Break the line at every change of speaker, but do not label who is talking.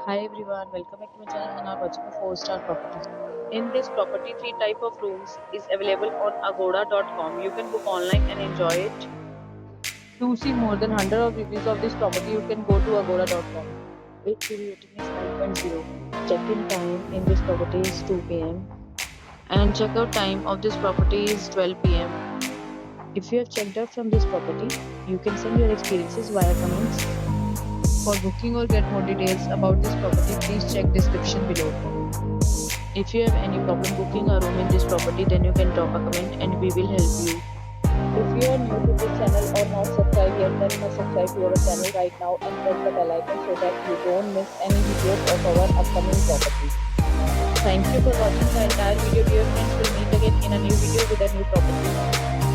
Hi everyone, welcome back to my channel and are watching a 4-star property. In this property, three type of rooms is available on agoda.com. You can book online and enjoy it. To see more than 100 of reviews of this property, you can go to agoda.com. Its review rating is 5.0. Check-in time in this property is 2 p.m. and check-out time of this property is 12 p.m. If you have checked out from this property, you can send your experiences via comments. For booking or get more details about this property, please check description below. If you have any problem booking a room in this property, then you can drop a comment and we will help you. If you are new to this channel or not subscribed yet, then must subscribe to our channel right now and press the bell icon so that you don't miss any videos of our upcoming properties. Thank you for watching the entire video. Dear friends, will meet again in a new video with a new property.